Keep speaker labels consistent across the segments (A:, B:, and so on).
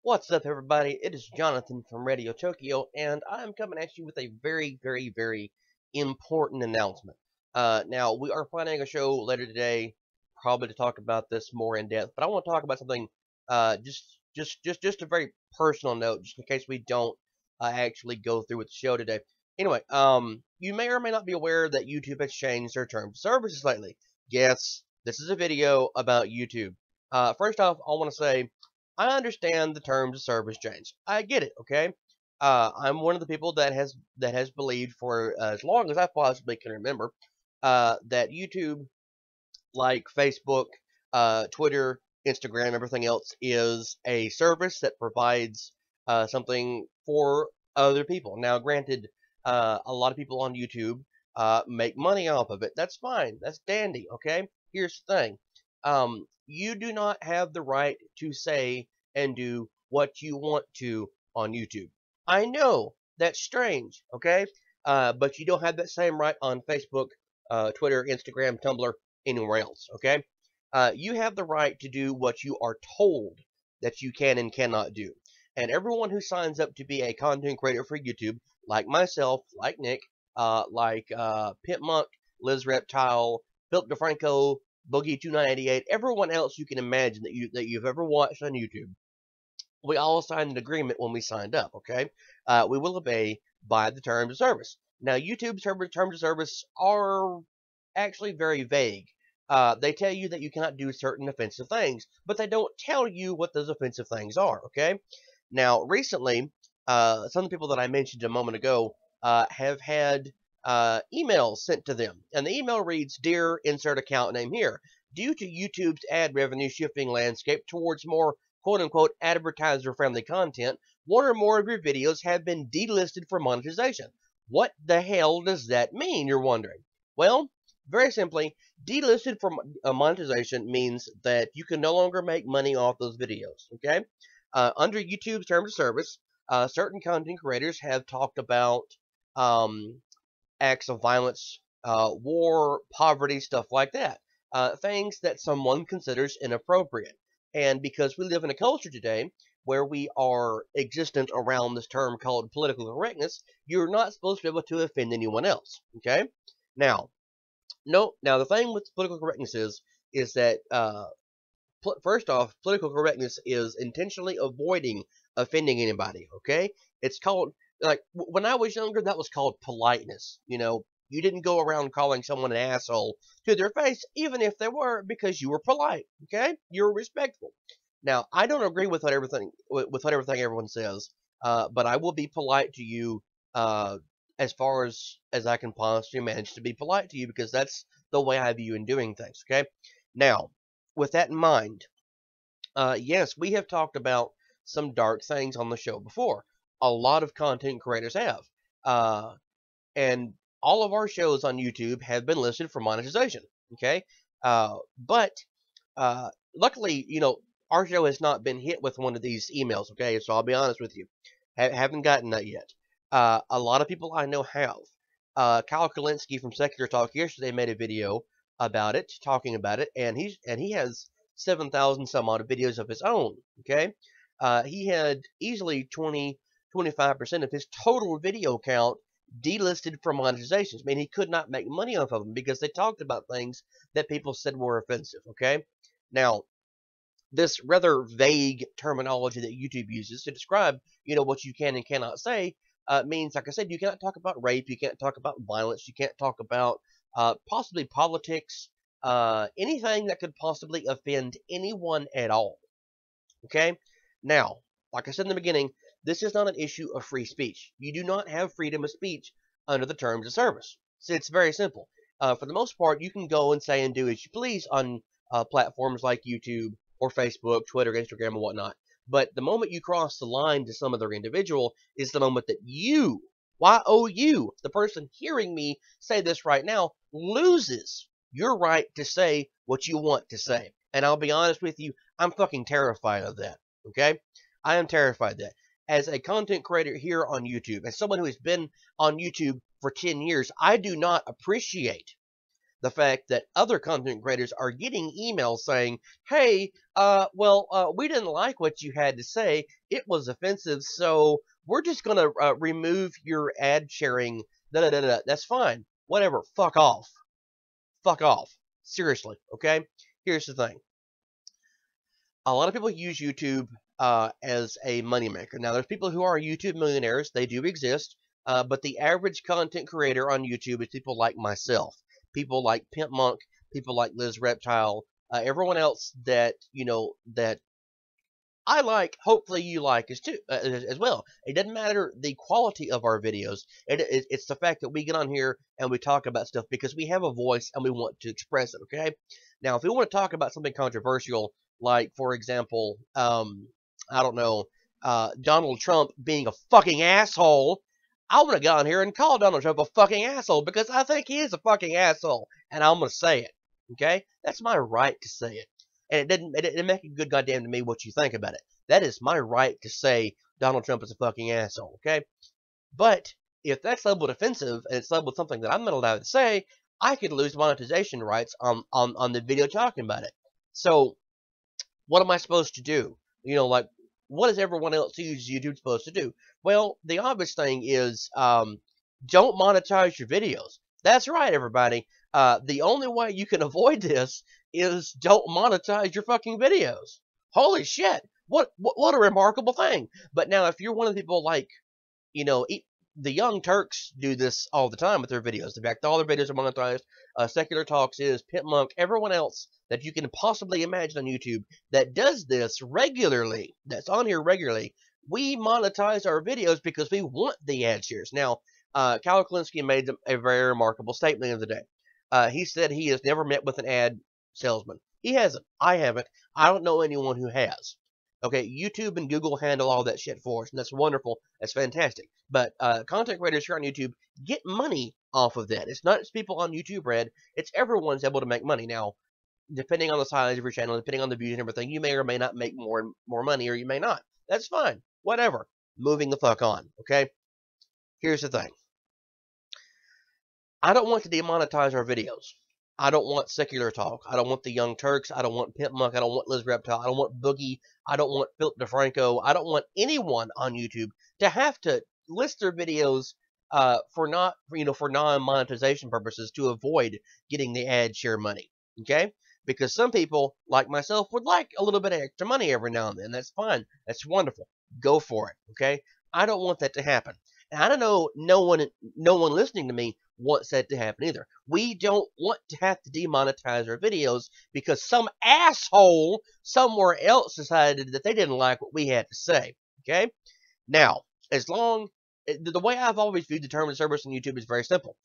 A: What's up, everybody? It is Jonathan from Radio Tokyo, and I'm coming at you with a very important announcement. Now, we are planning a show later today, probably to talk about this more in depth, but I want to talk about something, just a very personal note, just in case we don't actually go through with the show today. Anyway, you may or may not be aware that YouTube has changed their terms of services lately. Yes, this is a video about YouTube. First off, I want to say, I understand the terms of service change. I get it, okay? I'm one of the people that has believed for as long as I possibly can remember that YouTube, like Facebook, Twitter, Instagram, everything else, is a service that provides something for other people. Now, granted, a lot of people on YouTube make money off of it. That's fine. That's dandy, okay? Here's the thing. You do not have the right to say and do what you want to on YouTube. I know that's strange, okay? But you don't have that same right on Facebook, Twitter, Instagram, Tumblr, anywhere else, okay? You have the right to do what you are told that you can and cannot do. And everyone who signs up to be a content creator for YouTube, like myself, like Nick, like Pimp Monk, Liz Reptile, Philip DeFranco, Boogie2988, everyone else you can imagine that you've ever watched on YouTube, we all signed an agreement when we signed up, okay? We will obey by the terms of service. Now, YouTube's terms of service are actually very vague. They tell you that you cannot do certain offensive things, but they don't tell you what those offensive things are, okay? Now, recently, some of the people that I mentioned a moment ago have had emails sent to them. And the email reads, "Dear insert account name here. Due to YouTube's ad revenue shifting landscape towards more quote-unquote advertiser-friendly content, one or more of your videos have been delisted for monetization." What the hell does that mean, you're wondering? Well, very simply, delisted for monetization means that you can no longer make money off those videos, okay? Under YouTube's terms of service, certain content creators have talked about acts of violence, war, poverty, stuff like that. Things that someone considers inappropriate. And because we live in a culture today where we are existent around this term called political correctness, you're not supposed to be able to offend anyone else. Okay? Now, no. Now the thing with political correctness is that first off, political correctness is intentionally avoiding offending anybody. Okay? It's called, like, when I was younger, that was called politeness. You didn't go around calling someone an asshole to their face, even if they were, because you were polite. Okay, you were respectful. Now, I don't agree with everything everyone says, but I will be polite to you as far as I can possibly manage to be polite to you, because that's the way I view in doing things. Okay, now with that in mind, yes, we have talked about some dark things on the show before. A lot of content creators have. And all of our shows on YouTube have been listed for monetization. Okay? But luckily, our show has not been hit with one of these emails. Okay? So I'll be honest with you. Haven't gotten that yet. A lot of people I know have. Kyle Kalinske from Secular Talk yesterday made a video about it, talking about it, and he has 7,000 some odd videos of his own. Okay? He had easily 25% of his total video count delisted from monetizations. I mean, he could not make money off of them because they talked about things that people said were offensive, okay? Now, this rather vague terminology that YouTube uses to describe, what you can and cannot say, means, like I said, you cannot talk about rape, you can't talk about violence, you can't talk about possibly politics, anything that could possibly offend anyone at all, okay? Now, like I said in the beginning, this is not an issue of free speech. You do not have freedom of speech under the terms of service. So it's very simple. For the most part, you can go and say and do as you please on platforms like YouTube or Facebook, Twitter, Instagram, and whatnot. But the moment you cross the line to some other individual is the moment that you, Y-O-U, the person hearing me say this right now, loses your right to say what you want to say. And I'll be honest with you, I'm fucking terrified of that. Okay? I am terrified of that. As a content creator here on YouTube, as someone who has been on YouTube for 10 years, I do not appreciate the fact that other content creators are getting emails saying, hey, we didn't like what you had to say. It was offensive, so we're just going to remove your ad sharing. Da, da, da, da. That's fine. Whatever. Fuck off. Fuck off. Seriously, okay? Here's the thing. A lot of people use YouTube as a moneymaker. Now, there's people who are YouTube millionaires. They do exist. But the average content creator on YouTube is people like myself, people like Pimp Monk, people like Liz Reptile, everyone else that, that I like, hopefully you like as well. It doesn't matter the quality of our videos. It's the fact that we get on here and we talk about stuff because we have a voice and we want to express it, okay? Now, if we want to talk about something controversial, like, for example, I don't know, Donald Trump being a fucking asshole, I want to get on here and call Donald Trump a fucking asshole because I think he is a fucking asshole, and I'm going to say it, okay? That's my right to say it. And it didn't make a good goddamn to me what you think about it. That is my right to say Donald Trump is a fucking asshole, okay? But if that's labeled offensive and it's labeled something that I'm not allowed to say, I could lose monetization rights on the video talking about it. So what am I supposed to do? What is everyone else who uses YouTube supposed to do? Well, the obvious thing is don't monetize your videos. That's right, everybody. The only way you can avoid this is don't monetize your fucking videos. Holy shit. What a remarkable thing. But now, if you're one of the people like, the Young Turks do this all the time with their videos. In fact, all their videos are monetized. Secular Talks is, Pimp Monk, everyone else that you can possibly imagine on YouTube that does this regularly, that's on here regularly, we monetize our videos because we want the ad shares. Now, Kyle Klinsky made a very remarkable statement the other day. He said he has never met with an ad salesman. He hasn't. I haven't. I don't know anyone who has. Okay, YouTube and Google handle all that shit for us, and that's wonderful. That's fantastic. But content creators here on YouTube get money off of that. It's not just people on YouTube Red. It's everyone's able to make money. Now, depending on the size of your channel, depending on the views and everything, you may or may not make more money, or you may not. That's fine. Whatever. Moving the fuck on, okay? Here's the thing. I don't want to demonetize our videos. I don't want Secular Talk. I don't want the Young Turks. I don't want Pimp Monk. I don't want Liz Reptile. I don't want Boogie. I don't want Philip DeFranco. I don't want anyone on YouTube to have to list their videos for non-monetization purposes to avoid getting the ad share money. Okay? Because some people, like myself, would like a little bit of extra money every now and then. That's fine. That's wonderful. Go for it. Okay? I don't want that to happen. And I don't know, no one listening to me wants that to happen either. We don't want to have to demonetize our videos because some asshole somewhere else decided that they didn't like what we had to say. Okay? Now, the way I've always viewed the term of service on YouTube is very simple.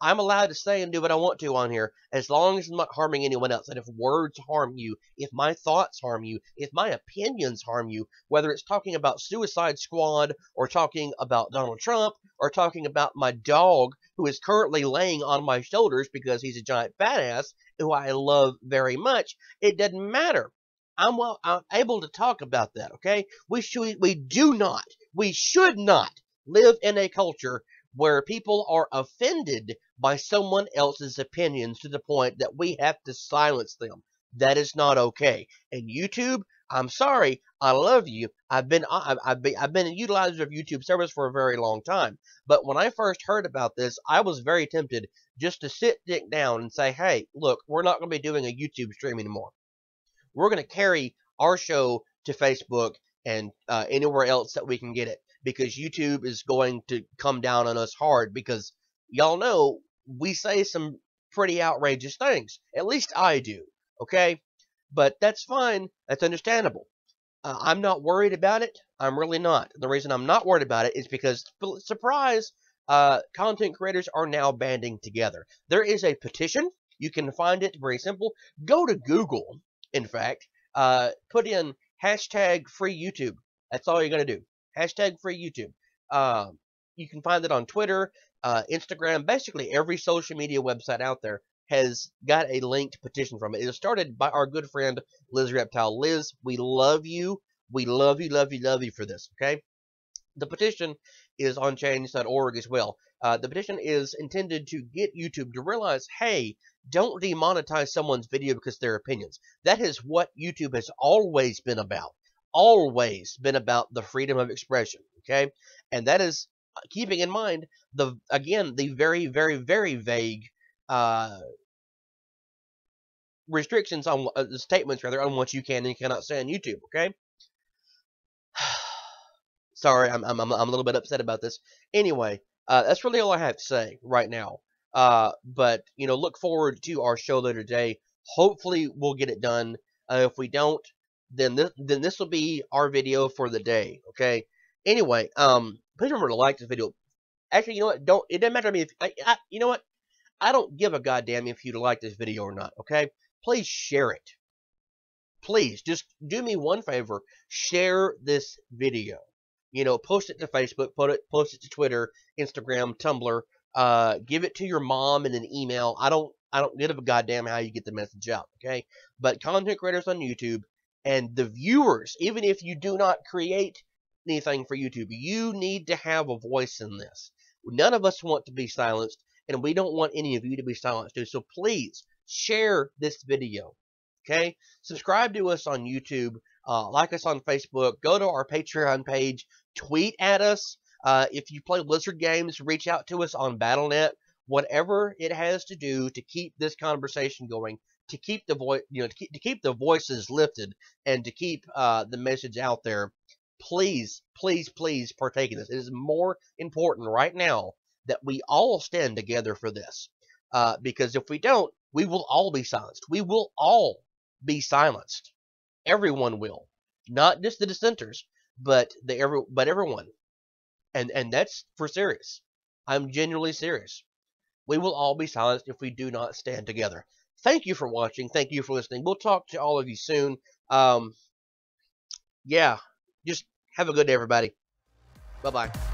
A: I'm allowed to say and do what I want to on here as long as I'm not harming anyone else. And if words harm you, if my thoughts harm you, if my opinions harm you, whether it's talking about Suicide Squad or talking about Donald Trump or talking about my dog who is currently laying on my shoulders because he's a giant fat ass who I love very much, it doesn't matter. I'm able to talk about that, okay? We should not live in a culture where people are offended by someone else's opinions to the point that we have to silence them. That is not okay. And YouTube, I'm sorry, I love you. I've been a utilizer of YouTube service for a very long time. But when I first heard about this, I was very tempted just to sit Dick down and say, hey, look, we're not going to be doing a YouTube stream anymore. We're going to carry our show to Facebook and anywhere else that we can get it, because YouTube is going to come down on us hard because y'all know we say some pretty outrageous things. At least I do, okay? But that's fine. That's understandable. I'm not worried about it. I'm really not. The reason I'm not worried about it is because, surprise, content creators are now banding together. There is a petition. You can find it very simple. Go to Google, in fact, put in hashtag free YouTube. That's all you're going to do. Hashtag free YouTube. You can find it on Twitter, Instagram, basically every social media website out there has got a linked petition from it. It was started by our good friend Liz Reptile. Liz, we love you. We love you for this, okay? The petition is on change.org as well. The petition is intended to get YouTube to realize, hey, don't demonetize someone's video because of their opinions. That is what YouTube has always been about. Always been about the freedom of expression. Okay, and that is keeping in mind the very very vague uh, restrictions on statements rather on what you can and cannot say on YouTube. Okay. Sorry, I'm a little bit upset about this. Anyway, that's really all I have to say right now. But look forward to our show later today. Hopefully, we'll get it done. If we don't, then this will be our video for the day. Okay. Anyway, please remember to like this video. Actually, you know what? Don't it doesn't matter to me if you know what? I don't give a goddamn if you like this video or not. Okay. Please share it. Please just do me one favor, share this video. Post it to Facebook, post it to Twitter, Instagram, Tumblr. Give it to your mom in an email. I don't give a goddamn how you get the message out, okay? But content creators on YouTube and the viewers, even if you do not create anything for YouTube, you need to have a voice in this. None of us want to be silenced, and we don't want any of you to be silenced too. So please share this video. Okay, subscribe to us on YouTube, like us on Facebook, go to our Patreon page, tweet at us. If you play Lizard games, reach out to us on Battle.net. Whatever it has to do to keep this conversation going, to keep the to keep the voices lifted, and to keep the message out there. Please, please, please partake in this. It is more important right now that we all stand together for this, because if we don't, we will all be silenced. We will all be silenced. Everyone will, not just the dissenters, but everyone, and that's for serious. I'm genuinely serious. We will all be silenced if we do not stand together. Thank you for watching. Thank you for listening. We'll talk to all of you soon. Yeah, just have a good day, everybody. Bye bye.